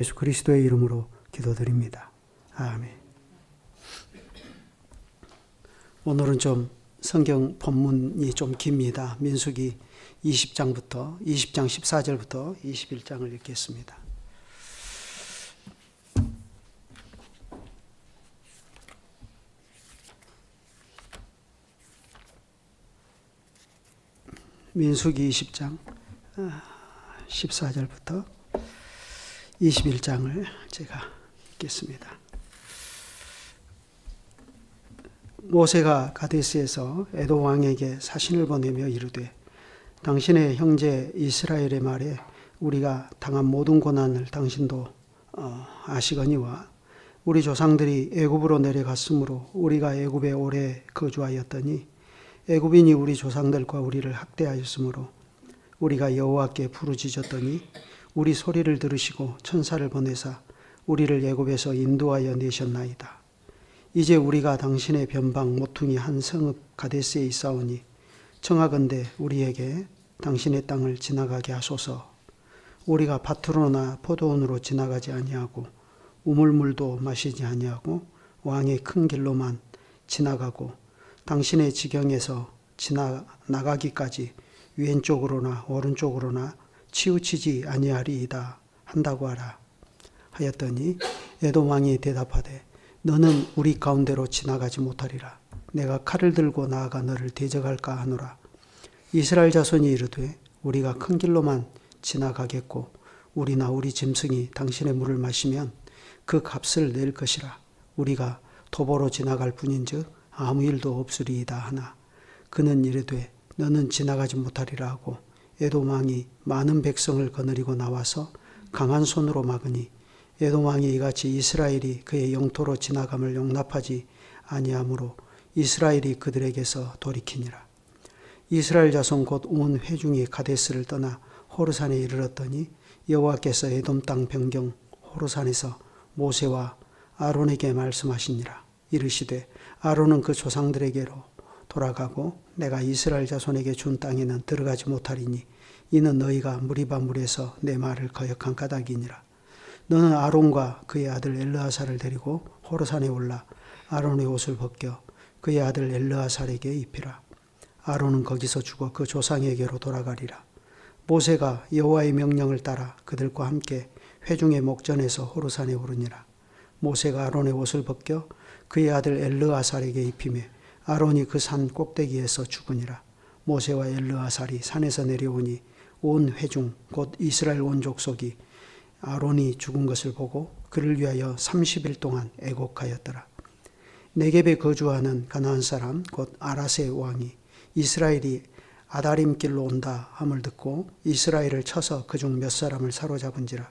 예수 그리스도의 이름으로 기도드립니다. 아멘. 오늘은 좀 성경 본문이 좀 깁니다. 민수기 20장 14절부터 21장을 읽겠습니다. 민수기 20장 14절부터 21장을 제가 읽겠습니다. 모세가 가데스에서 에돔 왕에게 사신을 보내며 이르되 당신의 형제 이스라엘의 말에 우리가 당한 모든 고난을 당신도 아시거니와 우리 조상들이 애굽으로 내려갔으므로 우리가 애굽에 오래 거주하였더니 애굽인이 우리 조상들과 우리를 학대하였으므로 우리가 여호와께 부르짖었더니 우리 소리를 들으시고 천사를 보내사 우리를 애굽에서 인도하여 내셨나이다. 이제 우리가 당신의 변방 모퉁이 한 성읍 가데스에 있사오니 청하건대 우리에게 당신의 땅을 지나가게 하소서. 우리가 밭으로나 포도원으로 지나가지 아니하고 우물물도 마시지 아니하고 왕의 큰 길로만 지나가고 당신의 지경에서 지나가기까지 왼쪽으로나 오른쪽으로나 치우치지 아니하리이다 한다고 하라 하였더니 에돔 왕이 대답하되 너는 우리 가운데로 지나가지 못하리라. 내가 칼을 들고 나아가 너를 대적할까 하노라. 이스라엘 자손이 이르되 우리가 큰 길로만 지나가겠고 우리나 우리 짐승이 당신의 물을 마시면 그 값을 낼 것이라. 우리가 도보로 지나갈 뿐인즉 아무 일도 없으리이다 하나 그는 이르되 너는 지나가지 못하리라 하고 에돔 왕이 많은 백성을 거느리고 나와서 강한 손으로 막으니 에돔 왕이 이같이 이스라엘이 그의 영토로 지나감을 용납하지 아니하므로 이스라엘이 그들에게서 돌이키니라. 이스라엘 자손 곧 온 회중이 가데스를 떠나 호르산에 이르렀더니 여호와께서 에돔 땅 변경 호르산에서 모세와 아론에게 말씀하시니라. 이르시되 아론은 그 조상들에게로 돌아가고 내가 이스라엘 자손에게 준 땅에는 들어가지 못하리니 이는 너희가 무리바 물에서 내 말을 거역한 까닭이니라. 너는 아론과 그의 아들 엘르아살을 데리고 호르산에 올라 아론의 옷을 벗겨 그의 아들 엘르아살에게 입히라. 아론은 거기서 죽어 그 조상에게로 돌아가리라. 모세가 여호와의 명령을 따라 그들과 함께 회중의 목전에서 호르산에 오르니라. 모세가 아론의 옷을 벗겨 그의 아들 엘르아살에게 입히매 아론이 그 산 꼭대기에서 죽으니라. 모세와 엘르아살이 산에서 내려오니 온 회중 곧 이스라엘 온 족속이 아론이 죽은 것을 보고 그를 위하여 30일 동안 애곡하였더라. 네겝에 거주하는 가나안 사람 곧 아라세 왕이 이스라엘이 아다림 길로 온다 함을 듣고 이스라엘을 쳐서 그중 몇 사람을 사로잡은지라.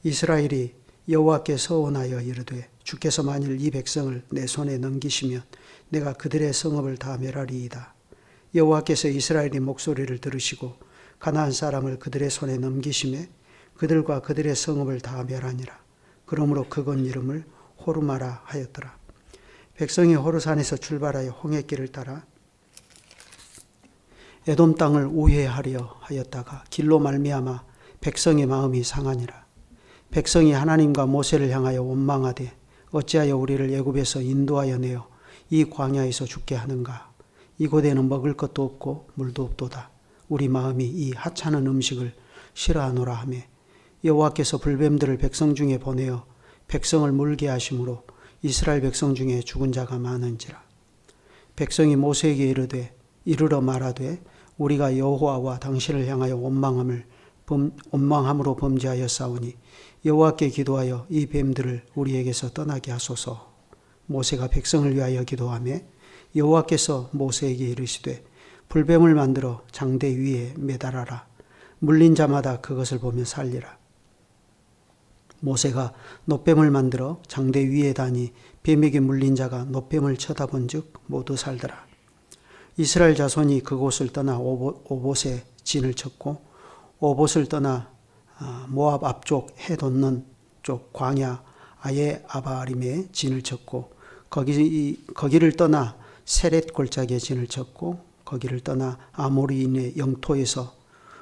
이스라엘이 여호와께 서원하여 이르되 주께서 만일 이 백성을 내 손에 넘기시면 내가 그들의 성읍을 다 멸하리이다. 여호와께서 이스라엘의 목소리를 들으시고 가나안 사람을 그들의 손에 넘기심에 그들과 그들의 성읍을 다 멸하니라. 그러므로 그곳 이름을 호르마라 하였더라. 백성이 호르산에서 출발하여 홍해길을 따라 에돔 땅을 우회하려 하였다가 길로 말미암아 백성의 마음이 상하니라. 백성이 하나님과 모세를 향하여 원망하되 어찌하여 우리를 애굽에서 인도하여 내어 이 광야에서 죽게 하는가. 이곳에는 먹을 것도 없고 물도 없도다. 우리 마음이 이 하찮은 음식을 싫어하노라 하며 여호와께서 불뱀들을 백성 중에 보내어 백성을 물게 하심으로 이스라엘 백성 중에 죽은 자가 많은지라. 백성이 모세에게 이르러 말하되 우리가 여호와와 당신을 향하여 원망함으로 범죄하였사오니 여호와께 기도하여 이 뱀들을 우리에게서 떠나게 하소서. 모세가 백성을 위하여 기도하며 여호와께서 모세에게 이르시되 불뱀을 만들어 장대 위에 매달아라. 물린 자마다 그것을 보며 살리라. 모세가 놋뱀을 만들어 장대 위에 다니 뱀에게 물린 자가 놋뱀을 쳐다본 즉 모두 살더라. 이스라엘 자손이 그곳을 떠나 오봇에 진을 쳤고 오봇을 떠나 모압 앞쪽 해 돋는 쪽 광야 아예 아바림에 진을 쳤고 거기를 떠나 세렛 골짜기에 진을 쳤고 거기를 떠나 아모리인의 영토에서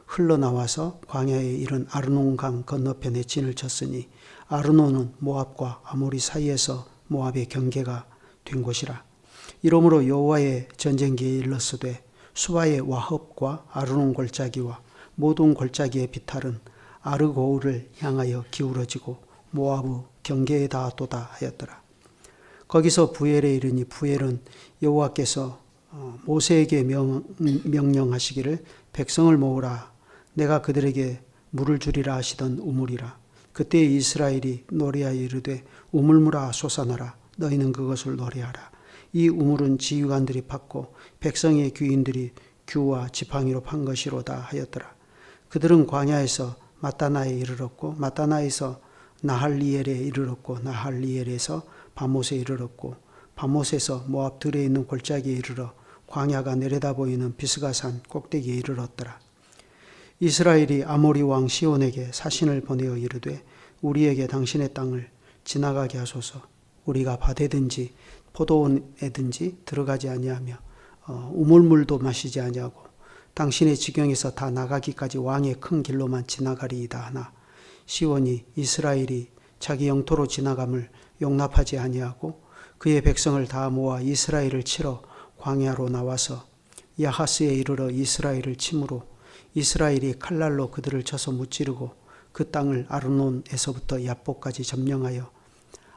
흘러나와서 광야에 이른 아르논강 건너편에 진을 쳤으니 아르논은 모압과 아모리 사이에서 모압의 경계가 된 곳이라. 이러므로 여호와의 전쟁기에 일렀으되 수바의 와헙과 아르논 골짜기와 모든 골짜기의 비탈은 아르고우를 향하여 기울어지고 모압의 경계에 닿았도다 하였더라. 거기서 부엘에 이르니 부엘은 여호와께서 모세에게 명령하시기를 백성을 모으라 내가 그들에게 물을 주리라 하시던 우물이라. 그때 이스라엘이 노래하여 이르되 우물물아 솟아나라 너희는 그것을 노래하라. 이 우물은 지휘관들이 팠고 백성의 귀인들이 규와 지팡이로 판 것이로다 하였더라. 그들은 광야에서 마따나에 이르렀고 마따나에서 나할리엘에 이르렀고 나할리엘에서 바못에 이르렀고 바못에서 모압 들에 있는 골짜기에 이르러 광야가 내려다 보이는 비스가산 꼭대기에 이르렀더라. 이스라엘이 아모리 왕 시온에게 사신을 보내어 이르되 우리에게 당신의 땅을 지나가게 하소서. 우리가 밭에든지 포도원에든지 들어가지 아니하며 우물물도 마시지 아니하고 당신의 지경에서 다 나가기까지 왕의 큰 길로만 지나가리이다 하나 시온이 이스라엘이 자기 영토로 지나감을 용납하지 아니하고 그의 백성을 다 모아 이스라엘을 치러 광야로 나와서 야하스에 이르러 이스라엘을 치므로 이스라엘이 칼날로 그들을 쳐서 무찌르고 그 땅을 아르논에서부터 야복까지 점령하여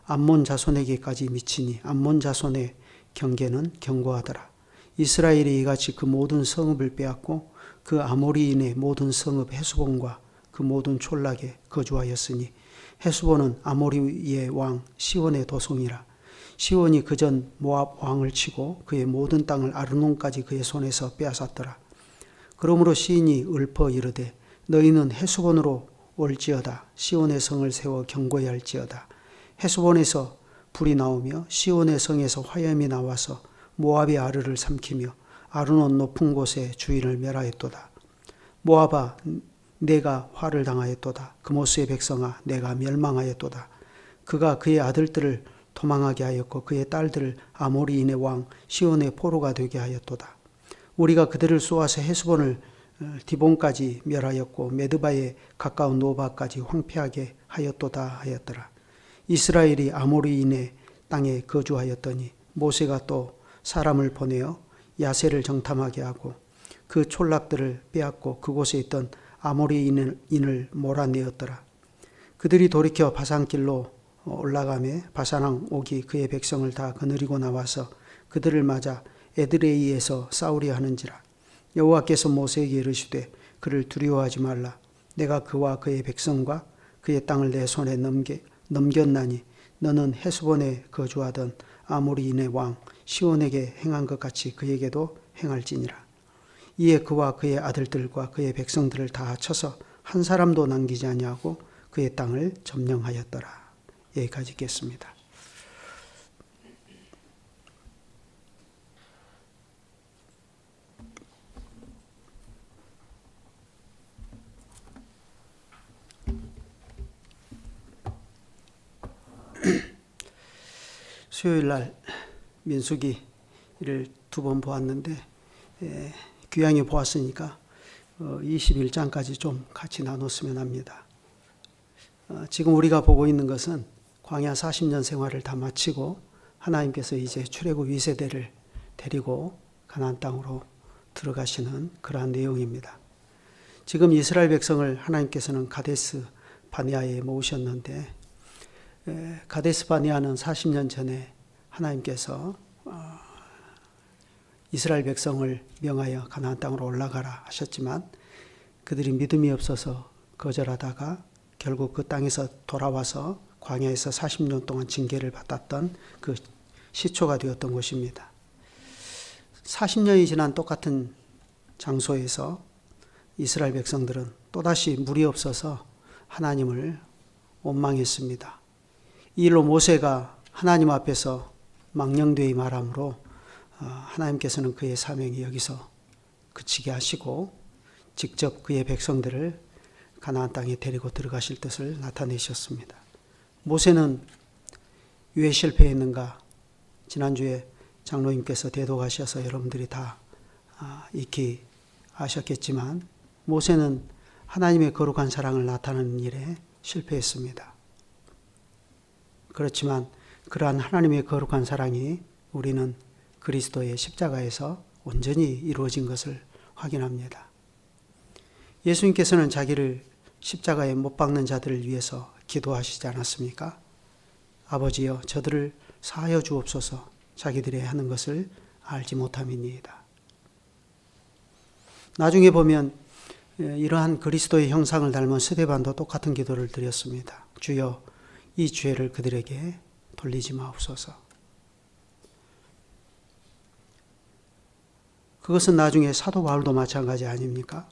암몬 자손에게까지 미치니 암몬 자손의 경계는 견고하더라. 이스라엘이 이같이 그 모든 성읍을 빼앗고 그 아모리인의 모든 성읍 헤스본과 그 모든 촌락에 거주하였으니 헤스본은 아모리의 왕 시온의 도성이라. 시온이 그전 모압 왕을 치고 그의 모든 땅을 아르논까지 그의 손에서 빼앗았더라. 그러므로 시인이 읊어 이르되 너희는 헤스본으로 올지어다. 시온의 성을 세워 견고히 할지어다. 헤스본에서 불이 나오며 시온의 성에서 화염이 나와서 모압의 아르를 삼키며 아르논 높은 곳에 주인을 멸하였도다. 모압아 내가 화를 당하였도다. 그모스의 백성아 내가 멸망하였도다. 그가 그의 아들들을 도망하게 하였고 그의 딸들을 아모리인의 왕 시온의 포로가 되게 하였도다. 우리가 그들을 쏘아서 헤스본을 디본까지 멸하였고 메드바에 가까운 노바까지 황폐하게 하였도다 하였더라. 이스라엘이 아모리인의 땅에 거주하였더니 모세가 또 사람을 보내어 야세를 정탐하게 하고 그 촌락들을 빼앗고 그곳에 있던 아모리인을 몰아내었더라. 그들이 돌이켜 바산길로 올라가매 바산왕 옥이 그의 백성을 다 거느리고 나와서 그들을 맞아 에드레이에서 싸우려 하는지라. 여호와께서 모세에게 이르시되 그를 두려워하지 말라. 내가 그와 그의 백성과 그의 땅을 내 손에 넘겼나니 너는 헤스본에 거주하던 아모리인의 왕 시온에게 행한 것 같이 그에게도 행할지니라. 이에 그와 그의 아들들과 그의 백성들을 다 쳐서 한 사람도 남기지 아니하고 그의 땅을 점령하였더라. 여기까지 읽겠습니다. 수요일 날 민수기를 2번 보았는데 귀향에 보았으니까 21장까지 좀 같이 나눴으면 합니다. 지금 우리가 보고 있는 것은 광야 40년 생활을 다 마치고 하나님께서 이제 출애굽 2세대를 데리고 가나안 땅으로 들어가시는 그러한 내용입니다. 지금 이스라엘 백성을 하나님께서는 가데스 바네아에 모으셨는데 가데스 바네아는 40년 전에 하나님께서 이스라엘 백성을 명하여 가나안 땅으로 올라가라 하셨지만 그들이 믿음이 없어서 거절하다가 결국 그 땅에서 돌아와서 광야에서 40년 동안 징계를 받았던 그 시초가 되었던 곳입니다. 40년이 지난 똑같은 장소에서 이스라엘 백성들은 또다시 물이 없어서 하나님을 원망했습니다. 이 일로 모세가 하나님 앞에서 망령되이 말함으로 하나님께서는 그의 사명이 여기서 그치게 하시고 직접 그의 백성들을 가나안 땅에 데리고 들어가실 뜻을 나타내셨습니다. 모세는 왜 실패했는가? 지난주에 장로님께서 대독하셔서 여러분들이 다 익히 아셨겠지만 모세는 하나님의 거룩한 사랑을 나타내는 일에 실패했습니다. 그렇지만 그러한 하나님의 거룩한 사랑이 우리는 그리스도의 십자가에서 온전히 이루어진 것을 확인합니다. 예수님께서는 자기를 십자가에 못 박는 자들을 위해서 기도하시지 않았습니까? 아버지여 저들을 사하여 주옵소서 자기들이 하는 것을 알지 못함이니이다. 나중에 보면 이러한 그리스도의 형상을 닮은 스데반도 똑같은 기도를 드렸습니다. 주여 이 죄를 그들에게 돌리지 마옵소서. 그것은 나중에 사도 바울도 마찬가지 아닙니까?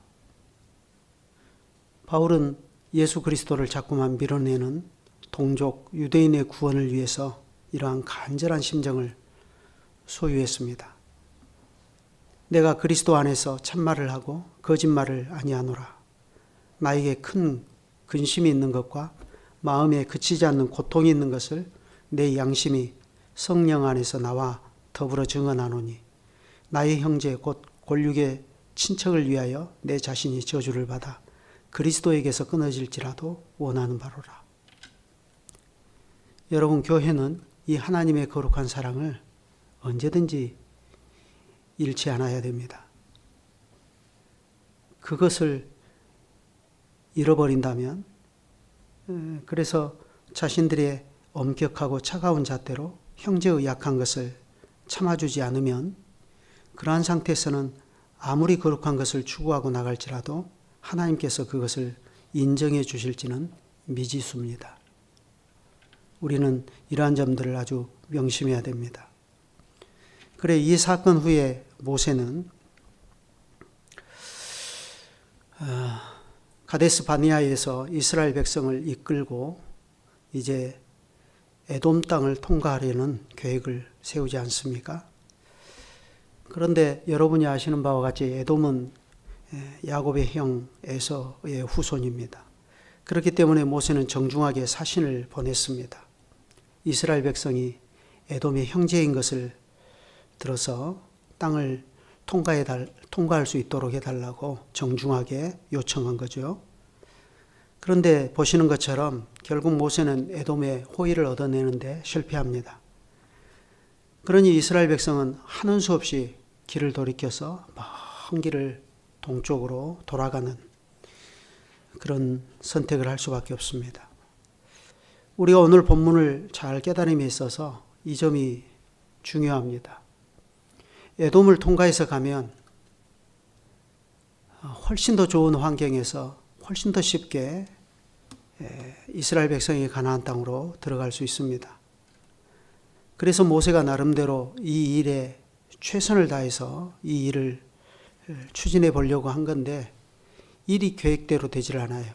바울은 예수 그리스도를 자꾸만 밀어내는 동족 유대인의 구원을 위해서 이러한 간절한 심정을 소유했습니다. 내가 그리스도 안에서 참말을 하고 거짓말을 아니하노라. 나에게 큰 근심이 있는 것과 마음에 그치지 않는 고통이 있는 것을 내 양심이 성령 안에서 나와 더불어 증언하노니 나의 형제 곧 골육의 친척을 위하여 내 자신이 저주를 받아 그리스도에게서 끊어질지라도 원하는 바로라. 여러분, 교회는 이 하나님의 거룩한 사랑을 언제든지 잃지 않아야 됩니다. 그것을 잃어버린다면, 그래서 자신들의 엄격하고 차가운 잣대로 형제의 약한 것을 참아주지 않으면 그러한 상태에서는 아무리 거룩한 것을 추구하고 나갈지라도 하나님께서 그것을 인정해 주실지는 미지수입니다. 우리는 이러한 점들을 아주 명심해야 됩니다. 그래, 이 사건 후에 모세는 가데스 바네아에서 이스라엘 백성을 이끌고 이제 에돔 땅을 통과하려는 계획을 세우지 않습니까? 그런데 여러분이 아시는 바와 같이 에돔은 야곱의 형 에서의 후손입니다. 그렇기 때문에 모세는 정중하게 사신을 보냈습니다. 이스라엘 백성이 에돔의 형제인 것을 들어서 땅을 통과할 수 있도록 해달라고 정중하게 요청한 거죠. 그런데 보시는 것처럼 결국 모세는 에돔의 호의를 얻어내는데 실패합니다. 그러니 이스라엘 백성은 하는 수 없이 길을 돌이켜서 먼 길을 동쪽으로 돌아가는 그런 선택을 할 수밖에 없습니다. 우리가 오늘 본문을 잘 깨달음에 있어서 이 점이 중요합니다. 에돔을 통과해서 가면 훨씬 더 좋은 환경에서 훨씬 더 쉽게 이스라엘 백성이 가나안 땅으로 들어갈 수 있습니다. 그래서 모세가 나름대로 이 일에 최선을 다해서 이 일을 추진해 보려고 한 건데 일이 계획대로 되질 않아요.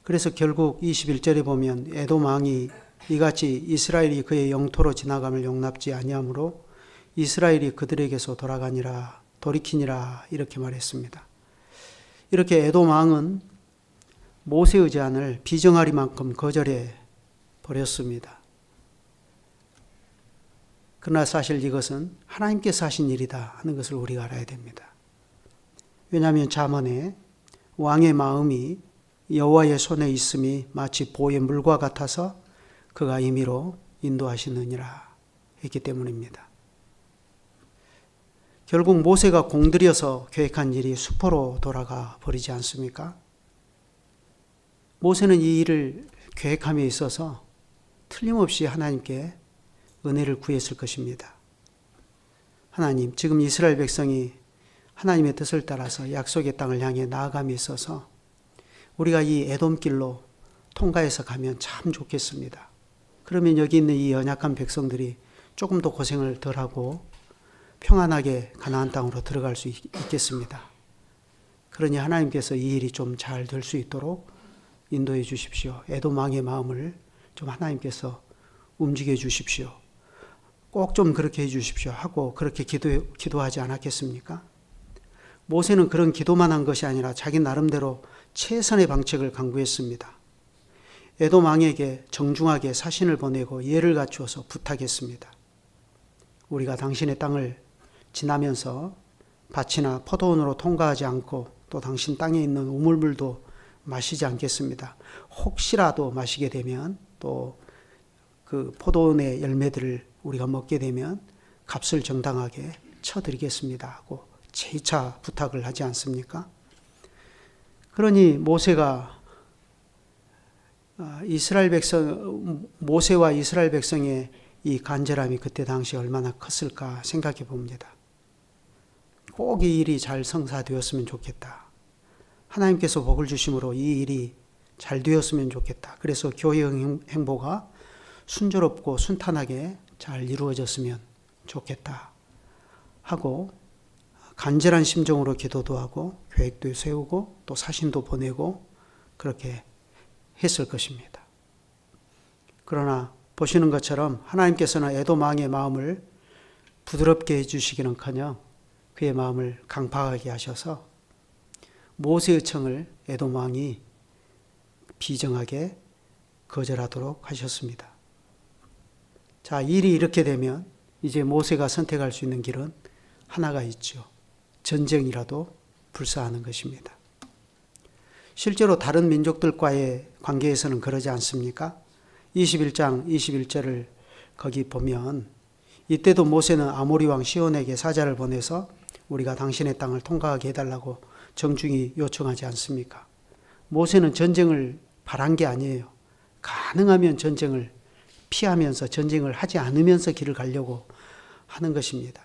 그래서 결국 21절에 보면 에돔 왕이 이같이 이스라엘이 그의 영토로 지나감을 용납지 아니하므로 이스라엘이 그들에게서 돌이키니라 이렇게 말했습니다. 이렇게 에돔 왕은 모세의 제안을 비정하리만큼 거절해 버렸습니다. 그러나 사실 이것은 하나님께서 하신 일이다 하는 것을 우리가 알아야 됩니다. 왜냐하면 잠언에 왕의 마음이 여호와의 손에 있음이 마치 보의 물과 같아서 그가 임의로 인도하시느니라 했기 때문입니다. 결국 모세가 공들여서 계획한 일이 수포로 돌아가 버리지 않습니까? 모세는 이 일을 계획함에 있어서 틀림없이 하나님께 은혜를 구했을 것입니다. 하나님, 지금 이스라엘 백성이 하나님의 뜻을 따라서 약속의 땅을 향해 나아감에 있어서 우리가 이 에돔길로 통과해서 가면 참 좋겠습니다. 그러면 여기 있는 이 연약한 백성들이 조금 더 고생을 덜하고 평안하게 가나안 땅으로 들어갈 수 있겠습니다. 그러니 하나님께서 이 일이 좀 잘 될 수 있도록 인도해 주십시오. 에돔 왕의 마음을 좀 하나님께서 움직여 주십시오. 꼭 좀 그렇게 해 주십시오 하고 그렇게 기도하지 않았겠습니까? 모세는 그런 기도만 한 것이 아니라 자기 나름대로 최선의 방책을 강구했습니다. 에돔 왕에게 정중하게 사신을 보내고 예를 갖추어서 부탁했습니다. 우리가 당신의 땅을 지나면서 밭이나 포도원으로 통과하지 않고 또 당신 땅에 있는 우물물도 마시지 않겠습니다. 혹시라도 마시게 되면 또 그 포도원의 열매들을 우리가 먹게 되면 값을 정당하게 쳐드리겠습니다 하고 재차 부탁을 하지 않습니까? 그러니 모세와 이스라엘 백성의 이 간절함이 그때 당시 얼마나 컸을까 생각해 봅니다. 꼭 이 일이 잘 성사되었으면 좋겠다. 하나님께서 복을 주심으로 이 일이 잘 되었으면 좋겠다. 그래서 교회 행보가 순조롭고 순탄하게 잘 이루어졌으면 좋겠다 하고 간절한 심정으로 기도도 하고 계획도 세우고 또 사신도 보내고 그렇게 했을 것입니다. 그러나 보시는 것처럼 하나님께서는 에돔 왕의 마음을 부드럽게 해주시기는커녕 그의 마음을 강팍하게 하셔서 모세의 청을 에돔 왕이 비정하게 거절하도록 하셨습니다. 자, 일이 이렇게 되면 이제 모세가 선택할 수 있는 길은 하나가 있죠. 전쟁이라도 불사하는 것입니다. 실제로 다른 민족들과의 관계에서는 그러지 않습니까? 21장 21절을 거기 보면 이때도 모세는 아모리 왕 시온에게 사자를 보내서 우리가 당신의 땅을 통과하게 해달라고 정중히 요청하지 않습니까? 모세는 전쟁을 바란 게 아니에요. 가능하면 전쟁을 피하면서 전쟁을 하지 않으면서 길을 가려고 하는 것입니다.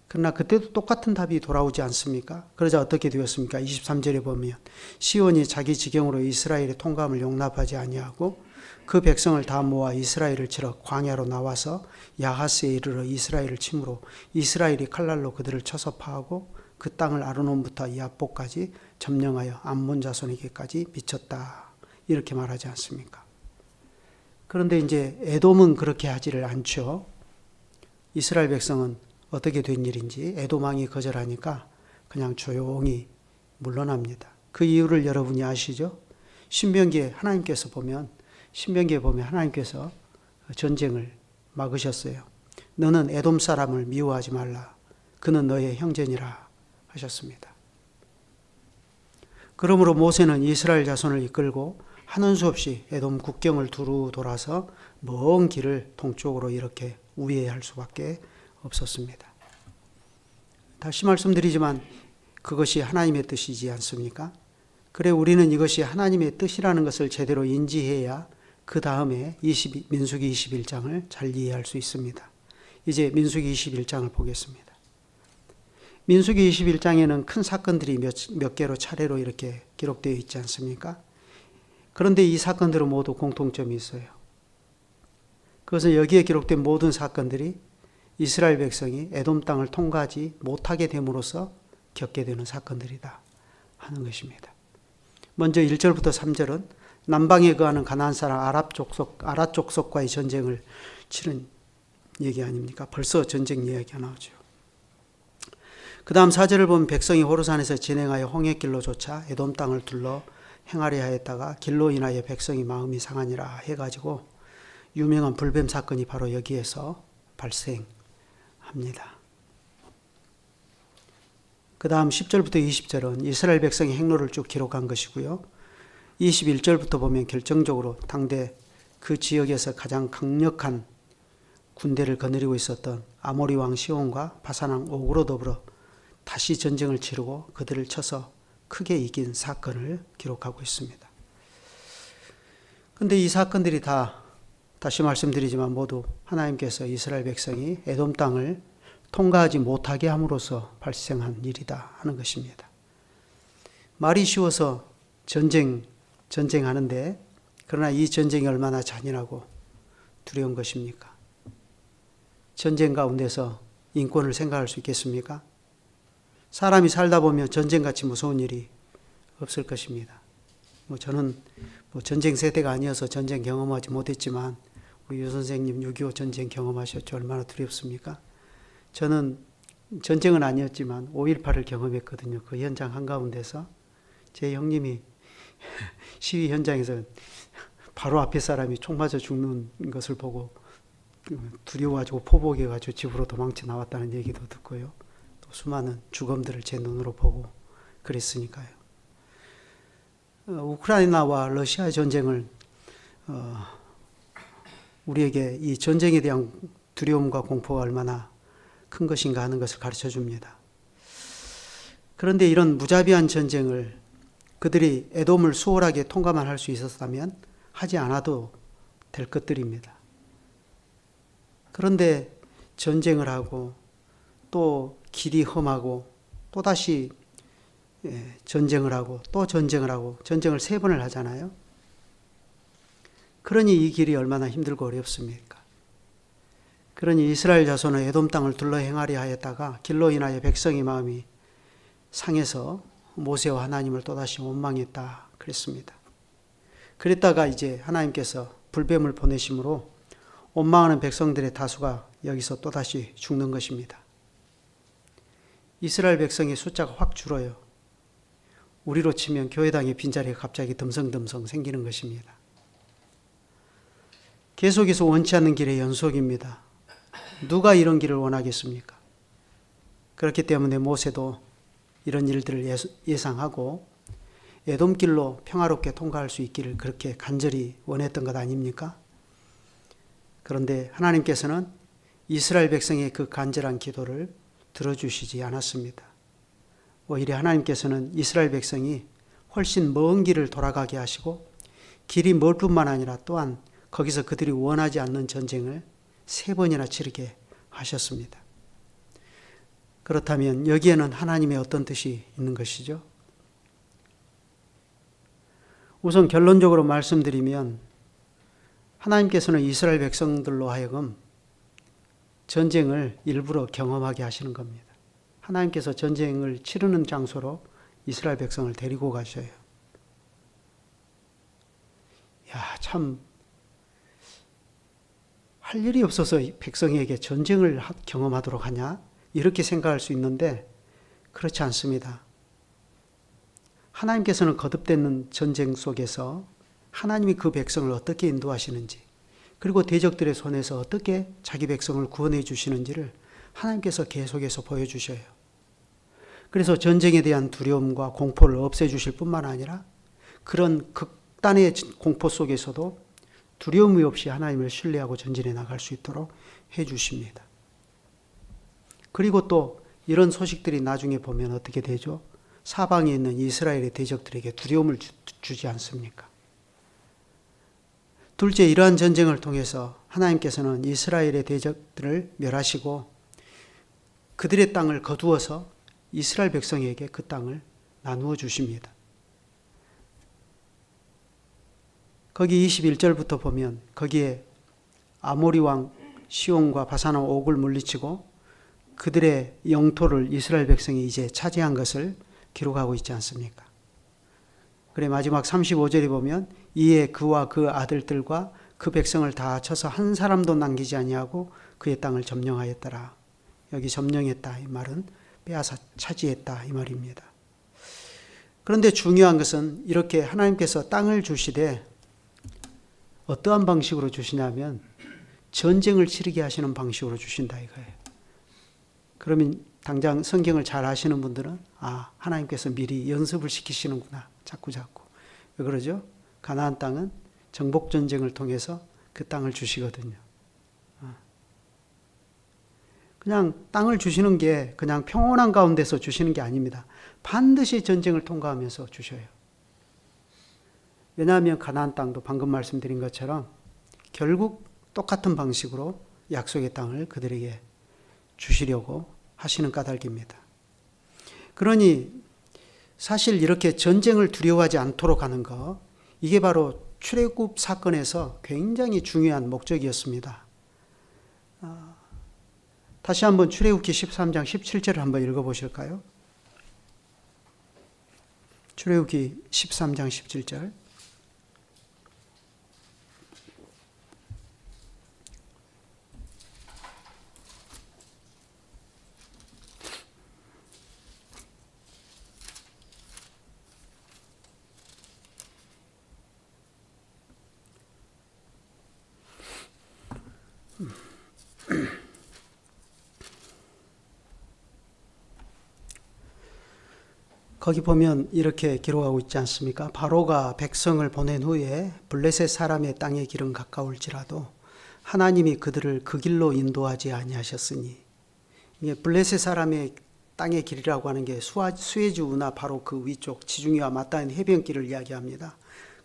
그러나 그때도 똑같은 답이 돌아오지 않습니까? 그러자 어떻게 되었습니까? 23절에 보면 시온이 자기 지경으로 이스라엘의 통감을 용납하지 아니하고 그 백성을 다 모아 이스라엘을 치러 광야로 나와서 야하스에 이르러 이스라엘을 침으로 이스라엘이 칼날로 그들을 쳐서 파하고 그 땅을 아르논부터 야복까지 점령하여 암몬 자손에게까지 미쳤다. 이렇게 말하지 않습니까? 그런데 이제 에돔은 그렇게 하지를 않죠. 이스라엘 백성은 어떻게 된 일인지 에돔 왕이 거절하니까 그냥 조용히 물러납니다. 그 이유를 여러분이 아시죠? 신명기에 보면 하나님께서 전쟁을 막으셨어요. 너는 에돔 사람을 미워하지 말라. 그는 너의 형제니라 하셨습니다. 그러므로 모세는 이스라엘 자손을 이끌고 하는 수 없이 에돔 국경을 두루 돌아서 먼 길을 동쪽으로 이렇게 우회할 수밖에 없었습니다. 다시 말씀드리지만 그것이 하나님의 뜻이지 않습니까? 그래 우리는 이것이 하나님의 뜻이라는 것을 제대로 인지해야 그 다음에 민수기 21장을 잘 이해할 수 있습니다. 이제 민수기 21장을 보겠습니다. 민수기 21장에는 큰 사건들이 몇 개로 차례로 이렇게 기록되어 있지 않습니까? 그런데 이 사건들은 모두 공통점이 있어요. 그것은 여기에 기록된 모든 사건들이 이스라엘 백성이 에돔 땅을 통과하지 못하게 됨으로써 겪게 되는 사건들이다 하는 것입니다. 먼저 1절부터 3절은 남방에 거하는 가나안 사람 아랍 족속과의 전쟁을 치른 얘기 아닙니까? 벌써 전쟁 이야기가 나오죠. 그 다음 4절을 보면 백성이 호르산에서 진행하여 홍해길로 쫓아 에돔 땅을 둘러 행하려 하였다가 길로 인하여 백성이 마음이 상하니라 해가지고 유명한 불뱀 사건이 바로 여기에서 발생합니다. 그 다음 10절부터 20절은 이스라엘 백성의 행로를 쭉 기록한 것이고요. 21절부터 보면 결정적으로 당대 그 지역에서 가장 강력한 군대를 거느리고 있었던 아모리 왕 시온과 바산 왕 옥으로 더불어 다시 전쟁을 치르고 그들을 쳐서 크게 이긴 사건을 기록하고 있습니다. 그런데 이 사건들이 다시 말씀드리지만 모두 하나님께서 이스라엘 백성이 에돔 땅을 통과하지 못하게 함으로써 발생한 일이다 하는 것입니다. 말이 쉬워서 전쟁하는데 그러나 이 전쟁이 얼마나 잔인하고 두려운 것입니까? 전쟁 가운데서 인권을 생각할 수 있겠습니까? 사람이 살다 보면 전쟁같이 무서운 일이 없을 것입니다. 저는 전쟁 세대가 아니어서 전쟁 경험하지 못했지만 우리 유 선생님 6.25 전쟁 경험하셨죠? 얼마나 두렵습니까? 저는 전쟁은 아니었지만 5.18을 경험했거든요. 그 현장 한가운데서 제 형님이 시위 현장에서 바로 앞에 사람이 총 맞아 죽는 것을 보고 두려워가지고 포복해가지고 집으로 도망쳐 나왔다는 얘기도 듣고요. 또 수많은 죽음들을 제 눈으로 보고 그랬으니까요. 우크라이나와 러시아 전쟁을 우리에게 이 전쟁에 대한 두려움과 공포가 얼마나 큰 것인가 하는 것을 가르쳐 줍니다. 그런데 이런 무자비한 전쟁을 그들이 에돔을 수월하게 통과만 할 수 있었다면 하지 않아도 될 것들입니다. 그런데 전쟁을 하고 또 길이 험하고 또다시 전쟁을 하고 또 전쟁을 하고 전쟁을 3번을 하잖아요. 그러니 이 길이 얼마나 힘들고 어렵습니까? 그러니 이스라엘 자손은 에돔 땅을 둘러 행하려 하였다가 길로 인하여 백성의 마음이 상해서 모세와 하나님을 또다시 원망했다 그랬습니다. 그랬다가 이제 하나님께서 불뱀을 보내심으로 원망하는 백성들의 다수가 여기서 또다시 죽는 것입니다. 이스라엘 백성의 숫자가 확 줄어요. 우리로 치면 교회당의 빈자리가 갑자기 듬성듬성 생기는 것입니다. 계속해서 원치 않는 길의 연속입니다. 누가 이런 길을 원하겠습니까? 그렇기 때문에 모세도 이런 일들을 예상하고 에돔길로 평화롭게 통과할 수 있기를 그렇게 간절히 원했던 것 아닙니까? 그런데 하나님께서는 이스라엘 백성의 그 간절한 기도를 들어주시지 않았습니다. 오히려 하나님께서는 이스라엘 백성이 훨씬 먼 길을 돌아가게 하시고 길이 멀 뿐만 아니라 또한 거기서 그들이 원하지 않는 전쟁을 3번이나 치르게 하셨습니다. 그렇다면 여기에는 하나님의 어떤 뜻이 있는 것이죠? 우선 결론적으로 말씀드리면 하나님께서는 이스라엘 백성들로 하여금 전쟁을 일부러 경험하게 하시는 겁니다. 하나님께서 전쟁을 치르는 장소로 이스라엘 백성을 데리고 가셔요. 참 할 일이 없어서 백성에게 전쟁을 경험하도록 하냐? 이렇게 생각할 수 있는데 그렇지 않습니다. 하나님께서는 거듭되는 전쟁 속에서 하나님이 그 백성을 어떻게 인도하시는지 그리고 대적들의 손에서 어떻게 자기 백성을 구원해 주시는지를 하나님께서 계속해서 보여주셔요. 그래서 전쟁에 대한 두려움과 공포를 없애주실 뿐만 아니라 그런 극단의 공포 속에서도 두려움이 없이 하나님을 신뢰하고 전진해 나갈 수 있도록 해주십니다. 그리고 또 이런 소식들이 나중에 보면 어떻게 되죠? 사방에 있는 이스라엘의 대적들에게 두려움을 주지 않습니까? 둘째, 이러한 전쟁을 통해서 하나님께서는 이스라엘의 대적들을 멸하시고 그들의 땅을 거두어서 이스라엘 백성에게 그 땅을 나누어 주십니다. 거기 21절부터 보면 거기에 아모리 왕 시온과 바산 왕 옥을 물리치고 그들의 영토를 이스라엘 백성이 이제 차지한 것을 기록하고 있지 않습니까? 그래 마지막 35절에 보면 이에 그와 그 아들들과 그 백성을 다 쳐서 한 사람도 남기지 아니하고 그의 땅을 점령하였더라. 여기 점령했다 이 말은 빼앗아 차지했다 이 말입니다. 그런데 중요한 것은 이렇게 하나님께서 땅을 주시되 어떠한 방식으로 주시냐면 전쟁을 치르게 하시는 방식으로 주신다 이거예요. 그러면 당장 성경을 잘 아시는 분들은 하나님께서 미리 연습을 시키시는구나. 자꾸. 왜 그러죠? 가나안 땅은 정복 전쟁을 통해서 그 땅을 주시거든요. 그냥 땅을 주시는 게 그냥 평온한 가운데서 주시는 게 아닙니다. 반드시 전쟁을 통과하면서 주셔요. 왜냐하면 가나안 땅도 방금 말씀드린 것처럼 결국 똑같은 방식으로 약속의 땅을 그들에게 주시려고 하시는 까닭입니다. 그러니 사실 이렇게 전쟁을 두려워하지 않도록 하는 것, 이게 바로 출애굽 사건에서 굉장히 중요한 목적이었습니다. 다시 한번 출애굽기 13장 17절을 한번 읽어보실까요? 출애굽기 13장 17절. 거기 보면 이렇게 기록하고 있지 않습니까? 바로가 백성을 보낸 후에 블레셋 사람의 땅의 길은 가까울지라도 하나님이 그들을 그 길로 인도하지 아니하셨으니, 이게 블레셋 사람의 땅의 길이라고 하는 게 수에즈 운하 바로 그 위쪽 지중해와 맞닿은 해변길을 이야기합니다.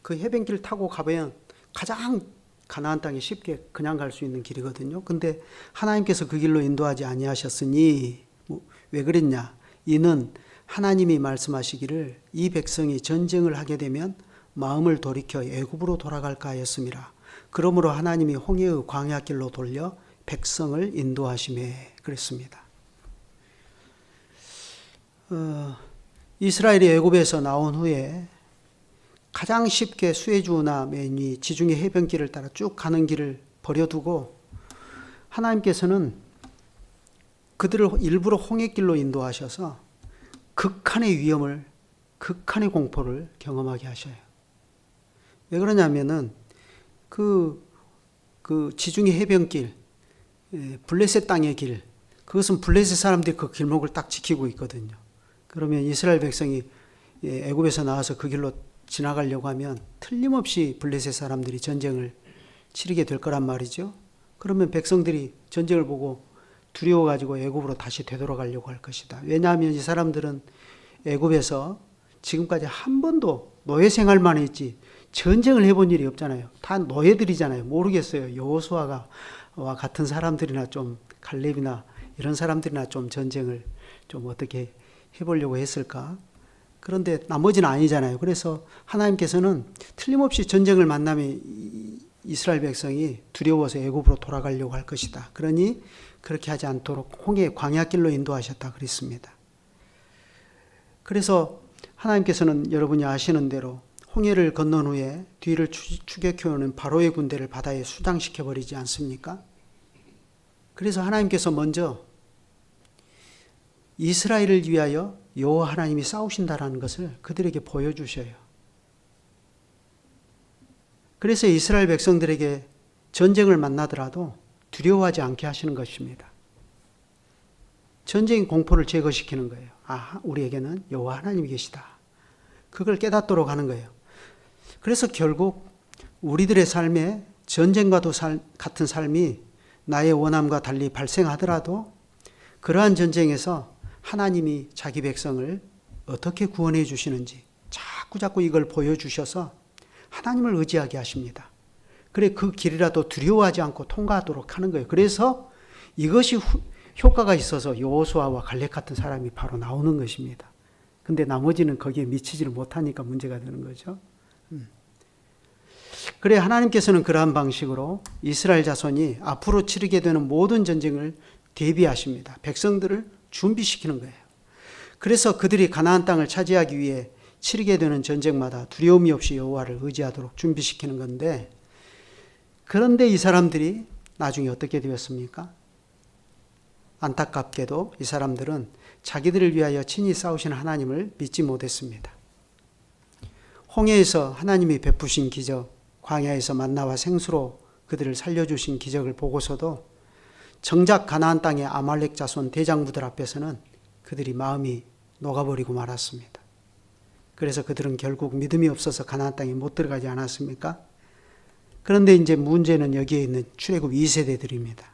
그 해변길 타고 가면 가장 가나안 땅에 쉽게 그냥 갈 수 있는 길이거든요. 근데 하나님께서 그 길로 인도하지 아니하셨으니, 왜 그랬냐? 이는 하나님이 말씀하시기를 이 백성이 전쟁을 하게 되면 마음을 돌이켜 애굽으로 돌아갈까 하였음이라. 그러므로 하나님이 홍해의 광야길로 돌려 백성을 인도하시매 그랬습니다. 이스라엘이 애굽에서 나온 후에 가장 쉽게 수에즈운하 맨 위 지중해 해변길을 따라 쭉 가는 길을 버려두고 하나님께서는 그들을 일부러 홍해길로 인도하셔서 극한의 위험을, 극한의 공포를 경험하게 하셔요. 왜 그러냐면은 그 지중해 해변길, 블레셋 땅의 길, 그것은 블레셋 사람들이 그 길목을 딱 지키고 있거든요. 그러면 이스라엘 백성이 애굽에서 나와서 그 길로 지나가려고 하면 틀림없이 블레셋 사람들이 전쟁을 치르게 될 거란 말이죠. 그러면 백성들이 전쟁을 보고 두려워가지고 애굽으로 다시 되돌아가려고 할 것이다. 왜냐하면 이 사람들은 애굽에서 지금까지 한 번도 노예 생활만 했지 전쟁을 해본 일이 없잖아요. 다 노예들이잖아요. 모르겠어요. 여호수아와 같은 사람들이나 좀 갈렙이나 이런 사람들이나 좀 전쟁을 좀 어떻게 해보려고 했을까? 그런데 나머지는 아니잖아요. 그래서 하나님께서는 틀림없이 전쟁을 만나면 이스라엘 백성이 두려워서 애굽으로 돌아가려고 할 것이다. 그러니 그렇게 하지 않도록 홍해 광야길로 인도하셨다 그랬습니다. 그래서 하나님께서는 여러분이 아시는 대로 홍해를 건넌 후에 뒤를 추격해오는 바로의 군대를 바다에 수장시켜 버리지 않습니까? 그래서 하나님께서 먼저 이스라엘을 위하여 여호와 하나님이 싸우신다라는 것을 그들에게 보여주셔요. 그래서 이스라엘 백성들에게 전쟁을 만나더라도 두려워하지 않게 하시는 것입니다. 전쟁의 공포를 제거시키는 거예요. 우리에게는 여호와 하나님이 계시다. 그걸 깨닫도록 하는 거예요. 그래서 결국 우리들의 삶에 전쟁과도 같은 삶이 나의 원함과 달리 발생하더라도 그러한 전쟁에서 하나님이 자기 백성을 어떻게 구원해 주시는지 자꾸 이걸 보여주셔서 하나님을 의지하게 하십니다. 그래 그 길이라도 두려워하지 않고 통과하도록 하는 거예요. 그래서 이것이 효과가 있어서 여호수아와 갈렙 같은 사람이 바로 나오는 것입니다. 근데 나머지는 거기에 미치지를 못하니까 문제가 되는 거죠. 그래 하나님께서는 그러한 방식으로 이스라엘 자손이 앞으로 치르게 되는 모든 전쟁을 대비하십니다. 백성들을 준비시키는 거예요. 그래서 그들이 가나안 땅을 차지하기 위해 치르게 되는 전쟁마다 두려움이 없이 여호와를 의지하도록 준비시키는 건데, 그런데 이 사람들이 나중에 어떻게 되었습니까? 안타깝게도 이 사람들은 자기들을 위하여 친히 싸우신 하나님을 믿지 못했습니다. 홍해에서 하나님이 베푸신 기적, 광야에서 만나와 생수로 그들을 살려주신 기적을 보고서도 정작 가나안 땅의 아말렉 자손 대장부들 앞에서는 그들이 마음이 녹아버리고 말았습니다. 그래서 그들은 결국 믿음이 없어서 가나안 땅에 못 들어가지 않았습니까? 그런데 이제 문제는 여기에 있는 출애굽 2세대들입니다.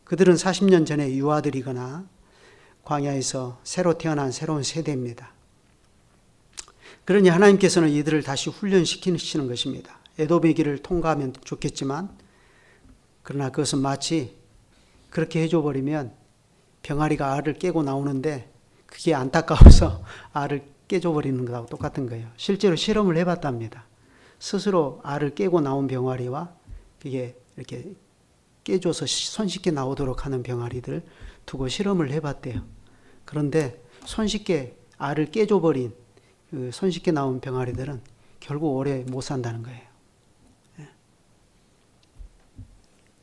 그들은 40년 전에 유아들이거나 광야에서 새로 태어난 새로운 세대입니다. 그러니 하나님께서는 이들을 다시 훈련시키시는 것입니다. 에돔의 길을 통과하면 좋겠지만, 그러나 그것은 마치 그렇게 해줘버리면 병아리가 알을 깨고 나오는데 그게 안타까워서 알을 깨줘버리는 것하고 똑같은 거예요. 실제로 실험을 해봤답니다. 스스로 알을 깨고 나온 병아리와 이게 이렇게 깨줘서 손쉽게 나오도록 하는 병아리들 두고 실험을 해봤대요. 그런데 손쉽게 알을 깨줘버린 손쉽게 나온 병아리들은 결국 오래 못 산다는 거예요.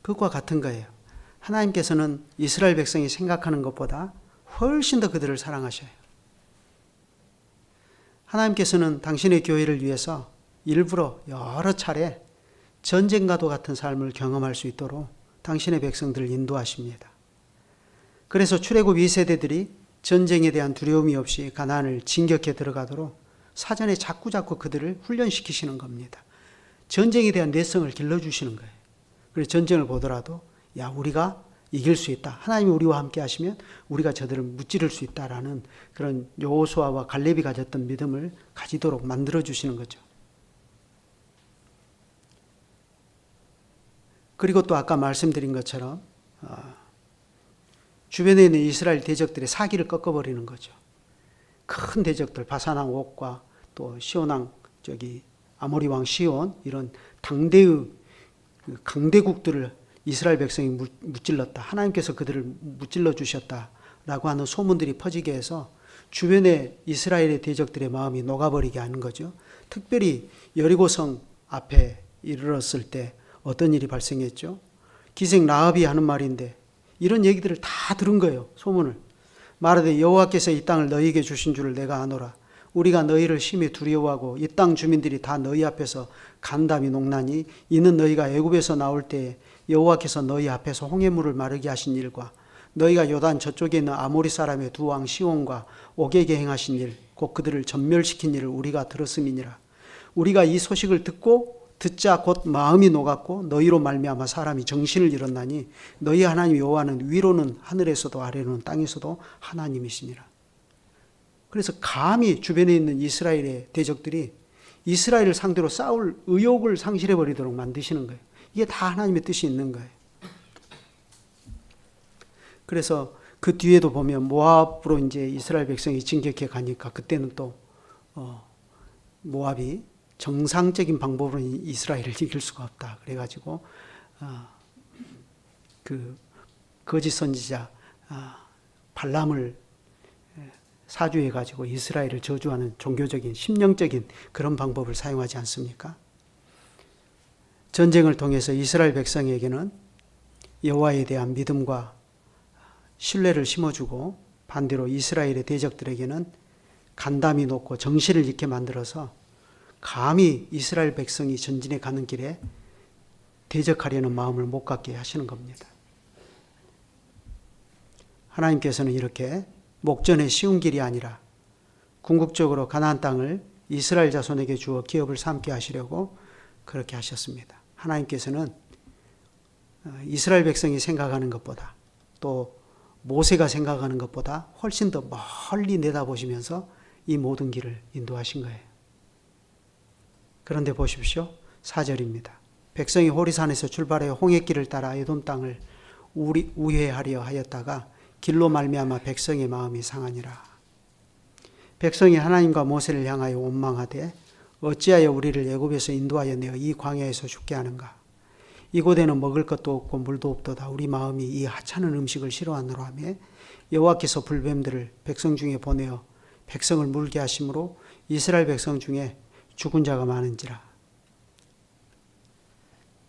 그것과 같은 거예요. 하나님께서는 이스라엘 백성이 생각하는 것보다 훨씬 더 그들을 사랑하셔요. 하나님께서는 당신의 교회를 위해서 일부러 여러 차례 전쟁과도 같은 삶을 경험할 수 있도록 당신의 백성들을 인도하십니다. 그래서 출애굽 2세대들이 전쟁에 대한 두려움이 없이 가나안을 진격해 들어가도록 사전에 자꾸자꾸 그들을 훈련시키시는 겁니다. 전쟁에 대한 내성을 길러주시는 거예요. 그래서 전쟁을 보더라도 야, 우리가 이길 수 있다. 하나님이 우리와 함께 하시면 우리가 저들을 무찌를 수 있다라는 그런 여호수아와 갈렙이 가졌던 믿음을 가지도록 만들어주시는 거죠. 그리고 또 아까 말씀드린 것처럼 주변에 있는 이스라엘 대적들의 사기를 꺾어버리는 거죠. 큰 대적들 바산왕 옥과 또 시온왕 아모리 왕 시온 이런 당대의 강대국들을 이스라엘 백성이 무찔렀다. 하나님께서 그들을 무찔러 주셨다라고 하는 소문들이 퍼지게 해서 주변의 이스라엘의 대적들의 마음이 녹아버리게 하는 거죠. 특별히 여리고성 앞에 이르렀을 때 어떤 일이 발생했죠? 기생 라합이 하는 말인데 이런 얘기들을 다 들은 거예요. 소문을. 말하되 여호와께서 이 땅을 너희에게 주신 줄을 내가 아노라. 우리가 너희를 심히 두려워하고 이 땅 주민들이 다 너희 앞에서 간담이 녹나니 이는 너희가 애굽에서 나올 때에 여호와께서 너희 앞에서 홍해물을 마르게 하신 일과 너희가 요단 저쪽에 있는 아모리 사람의 두 왕 시온과 옥에게 행하신 일 곧 그들을 전멸시킨 일을 우리가 들었음이니라. 우리가 이 소식을 듣자 곧 마음이 녹았고 너희로 말미암아 사람이 정신을 잃었나니 너희 하나님 여호와는 위로는 하늘에서도 아래로는 땅에서도 하나님이시니라. 그래서 감히 주변에 있는 이스라엘의 대적들이 이스라엘을 상대로 싸울 의욕을 상실해버리도록 만드시는 거예요. 이게 다 하나님의 뜻이 있는 거예요. 그래서 그 뒤에도 보면 모압으로 이제 이스라엘 백성이 진격해 가니까 그때는 또 모압이 정상적인 방법으로 이스라엘을 이길 수가 없다. 그래가지고 그 거짓 선지자 발람을 사주해가지고 이스라엘을 저주하는 종교적인 심령적인 그런 방법을 사용하지 않습니까? 전쟁을 통해서 이스라엘 백성에게는 여호와에 대한 믿음과 신뢰를 심어주고 반대로 이스라엘의 대적들에게는 간담이 높고 정신을 잃게 만들어서 감히 이스라엘 백성이 전진해 가는 길에 대적하려는 마음을 못 갖게 하시는 겁니다. 하나님께서는 이렇게 목전에 쉬운 길이 아니라 궁극적으로 가나안 땅을 이스라엘 자손에게 주어 기업을 삼게 하시려고 그렇게 하셨습니다. 하나님께서는 이스라엘 백성이 생각하는 것보다 또 모세가 생각하는 것보다 훨씬 더 멀리 내다보시면서 이 모든 길을 인도하신 거예요. 그런데 보십시오. 4절입니다. 백성이 호리산에서 출발해 홍해길을 따라 에돔 땅을 우회하려 하였다가 길로 말미암아 백성의 마음이 상하니라. 백성이 하나님과 모세를 향하여 원망하되 어찌하여 우리를 애굽에서 인도하여 내어 이 광야에서 죽게 하는가. 이곳에는 먹을 것도 없고 물도 없도다. 우리 마음이 이 하찮은 음식을 싫어하노라 하며 여호와께서 불뱀들을 백성 중에 보내어 백성을 물게 하심으로 이스라엘 백성 중에 죽은 자가 많은지라.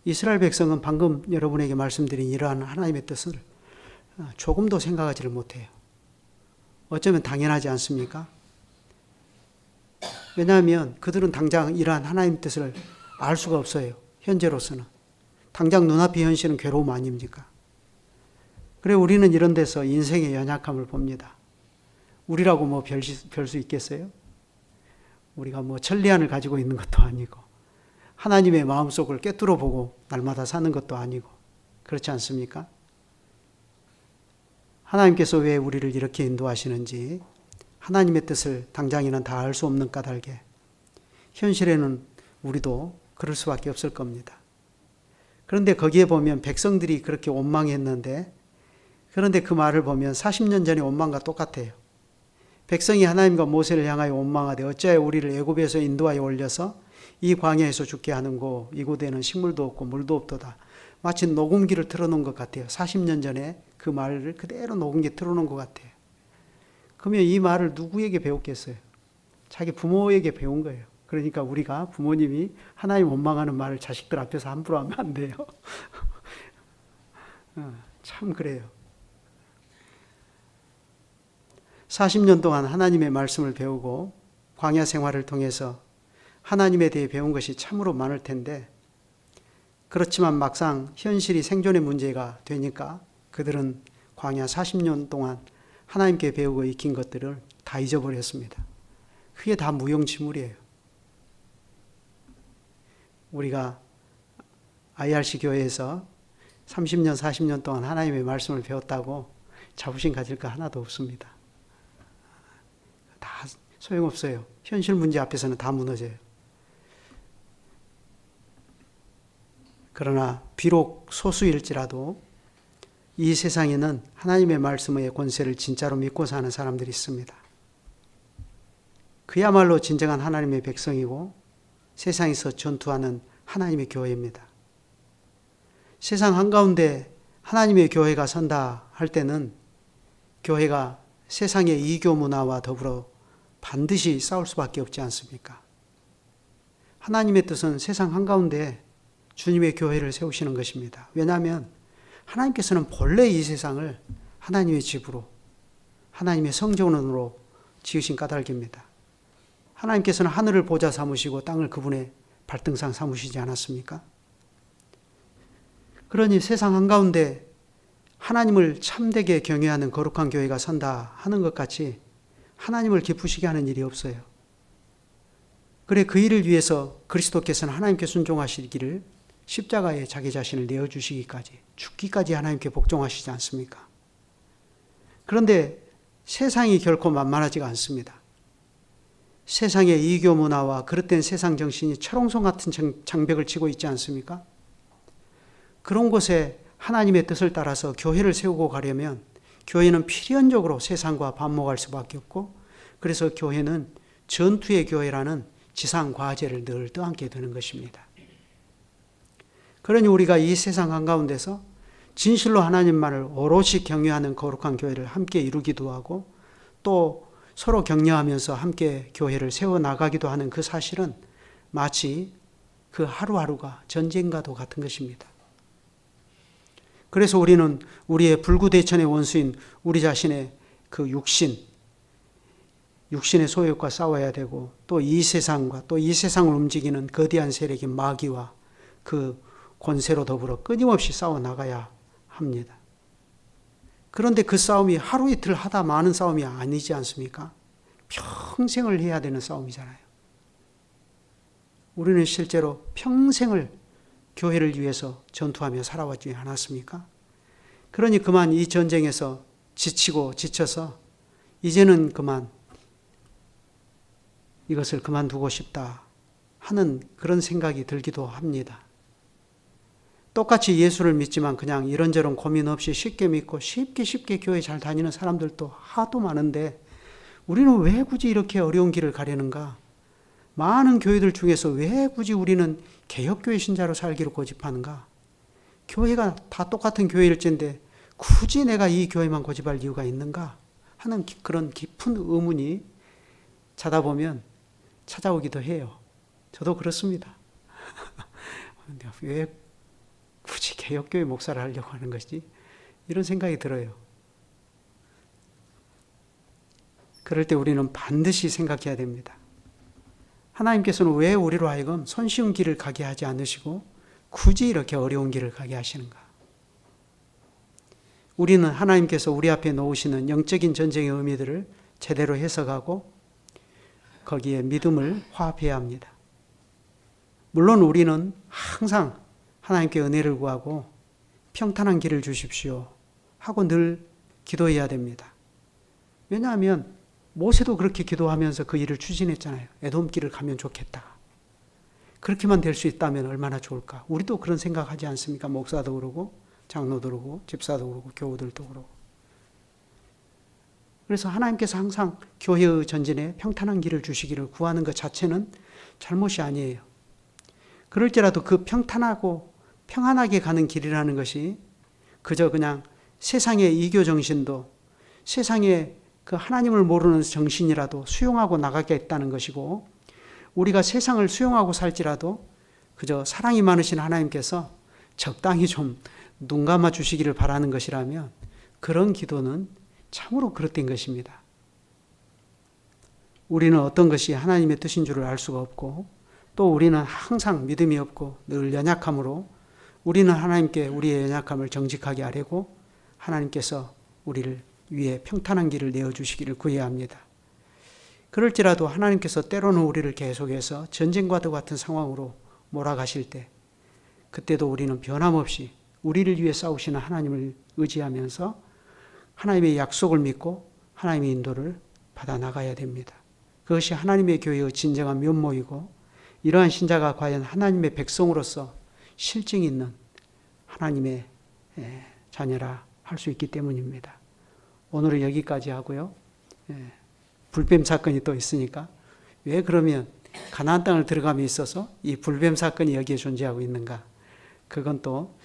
이스라엘 백성은 방금 여러분에게 말씀드린 이러한 하나님의 뜻을 조금도 생각하지를 못해요. 어쩌면 당연하지 않습니까? 왜냐하면 그들은 당장 이러한 하나님의 뜻을 알 수가 없어요. 현재로서는. 당장 눈앞의 현실은 괴로움 아닙니까? 그래 우리는 이런 데서 인생의 연약함을 봅니다. 우리라고 뭐 별 수 있겠어요? 우리가 뭐 천리안을 가지고 있는 것도 아니고 하나님의 마음속을 꿰뚫어 보고 날마다 사는 것도 아니고 그렇지 않습니까? 하나님께서 왜 우리를 이렇게 인도하시는지 하나님의 뜻을 당장에는 다 알 수 없는 까닭에 현실에는 우리도 그럴 수밖에 없을 겁니다. 그런데 거기에 보면 백성들이 그렇게 원망했는데 그런데 그 말을 보면 40년 전의 원망과 똑같아요. 백성이 하나님과 모세를 향하여 원망하되 어찌하여 우리를 애굽에서 인도하여 올려서 이 광야에서 죽게 하는고 이곳에는 식물도 없고 물도 없도다. 마치 녹음기를 틀어놓은 것 같아요. 40년 전에 그 말을 그대로 녹음기에 틀어놓은 것 같아요. 그러면 이 말을 누구에게 배웠겠어요? 자기 부모에게 배운 거예요. 그러니까 우리가 부모님이 하나님 원망하는 말을 자식들 앞에서 함부로 하면 안 돼요. 참 그래요. 40년 동안 하나님의 말씀을 배우고 광야 생활을 통해서 하나님에 대해 배운 것이 참으로 많을 텐데 그렇지만 막상 현실이 생존의 문제가 되니까 그들은 광야 40년 동안 하나님께 배우고 익힌 것들을 다 잊어버렸습니다. 그게 다 무용지물이에요. 우리가 IRC 교회에서 30년, 40년 동안 하나님의 말씀을 배웠다고 자부심 가질 거 하나도 없습니다. 다 소용없어요. 현실 문제 앞에서는 다 무너져요. 그러나 비록 소수일지라도 이 세상에는 하나님의 말씀의 권세를 진짜로 믿고 사는 사람들이 있습니다. 그야말로 진정한 하나님의 백성이고 세상에서 전투하는 하나님의 교회입니다. 세상 한가운데 하나님의 교회가 선다 할 때는 교회가 세상의 이교 문화와 더불어 반드시 싸울 수밖에 없지 않습니까? 하나님의 뜻은 세상 한가운데 주님의 교회를 세우시는 것입니다. 왜냐하면 하나님께서는 본래 이 세상을 하나님의 집으로, 하나님의 성전으로 지으신 까닭입니다. 하나님께서는 하늘을 보좌 삼으시고 땅을 그분의 발등상 삼으시지 않았습니까? 그러니 세상 한가운데 하나님을 참되게 경외하는 거룩한 교회가 선다 하는 것 같이 하나님을 기쁘시게 하는 일이 없어요. 그래 그 일을 위해서 그리스도께서는 하나님께 순종하시기를 십자가에 자기 자신을 내어주시기까지, 죽기까지 하나님께 복종하시지 않습니까? 그런데 세상이 결코 만만하지가 않습니다. 세상의 이교 문화와 그릇된 세상 정신이 철옹성 같은 장벽을 치고 있지 않습니까? 그런 곳에 하나님의 뜻을 따라서 교회를 세우고 가려면 교회는 필연적으로 세상과 반목할 수밖에 없고, 그래서 교회는 전투의 교회라는 지상 과제를 늘 떠안게 되는 것입니다. 그러니 우리가 이 세상 한가운데서 진실로 하나님만을 오롯이 경외하는 거룩한 교회를 함께 이루기도 하고 또 서로 격려하면서 함께 교회를 세워나가기도 하는 그 사실은 마치 그 하루하루가 전쟁과도 같은 것입니다. 그래서 우리는 우리의 불구대천의 원수인 우리 자신의 그 육신의 소욕과 싸워야 되고 또 이 세상과 또 이 세상을 움직이는 거대한 세력인 마귀와 그 권세로 더불어 끊임없이 싸워나가야 합니다. 그런데 그 싸움이 하루 이틀 하다 마는 싸움이 아니지 않습니까? 평생을 해야 되는 싸움이잖아요. 우리는 실제로 평생을 교회를 위해서 전투하며 살아왔지 않았습니까? 그러니 그만 이 전쟁에서 지치고 지쳐서 이제는 그만 이것을 그만두고 싶다 하는 그런 생각이 들기도 합니다. 똑같이 예수를 믿지만 그냥 이런저런 고민 없이 쉽게 믿고 쉽게 교회 잘 다니는 사람들도 하도 많은데 우리는 왜 굳이 이렇게 어려운 길을 가려는가? 많은 교회들 중에서 왜 굳이 우리는 개혁교회 신자로 살기로 고집하는가? 교회가 다 똑같은 교회일진데 굳이 내가 이 교회만 고집할 이유가 있는가? 하는 그런 깊은 의문이 자다 보면 찾아오기도 해요. 저도 그렇습니다. 왜 굳이 개혁교회 목사를 하려고 하는 것이지? 이런 생각이 들어요. 그럴 때 우리는 반드시 생각해야 됩니다. 하나님께서는 왜 우리로 하여금 손쉬운 길을 가게 하지 않으시고 굳이 이렇게 어려운 길을 가게 하시는가? 우리는 하나님께서 우리 앞에 놓으시는 영적인 전쟁의 의미들을 제대로 해석하고 거기에 믿음을 화합해야 합니다. 물론 우리는 항상 하나님께 은혜를 구하고 평탄한 길을 주십시오 하고 늘 기도해야 됩니다. 왜냐하면 모세도 그렇게 기도하면서 그 일을 추진했잖아요. 에돔길을 가면 좋겠다. 그렇게만 될 수 있다면 얼마나 좋을까. 우리도 그런 생각하지 않습니까? 목사도 그러고 장로도 그러고 집사도 그러고 교우들도 그러고. 그래서 하나님께서 항상 교회의 전진에 평탄한 길을 주시기를 구하는 것 자체는 잘못이 아니에요. 그럴지라도 그 평탄하고 평안하게 가는 길이라는 것이 그저 그냥 세상의 이교 정신도 세상의 그 하나님을 모르는 정신이라도 수용하고 나가겠다는 것이고, 우리가 세상을 수용하고 살지라도 그저 사랑이 많으신 하나님께서 적당히 좀 눈 감아 주시기를 바라는 것이라면 그런 기도는 참으로 그릇된 것입니다. 우리는 어떤 것이 하나님의 뜻인 줄을 알 수가 없고 또 우리는 항상 믿음이 없고 늘 연약함으로 우리는 하나님께 우리의 연약함을 정직하게 아뢰고 하나님께서 우리를 위에 평탄한 길을 내어주시기를 구해야 합니다. 그럴지라도 하나님께서 때로는 우리를 계속해서 전쟁과도 같은 상황으로 몰아가실 때, 그때도 우리는 변함없이 우리를 위해 싸우시는 하나님을 의지하면서 하나님의 약속을 믿고 하나님의 인도를 받아 나가야 됩니다. 그것이 하나님의 교회의 진정한 면모이고, 이러한 신자가 과연 하나님의 백성으로서 실증 있는 하나님의 자녀라 할 수 있기 때문입니다. 오늘은 여기까지 하고요. 불뱀 사건이 또 있으니까, 왜 그러면 가나안 땅을 들어감에 있어서 이 불뱀 사건이 여기에 존재하고 있는가? 그건 또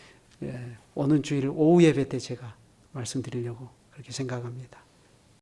오는 주일 오후 예배 때 제가 말씀드리려고 그렇게 생각합니다.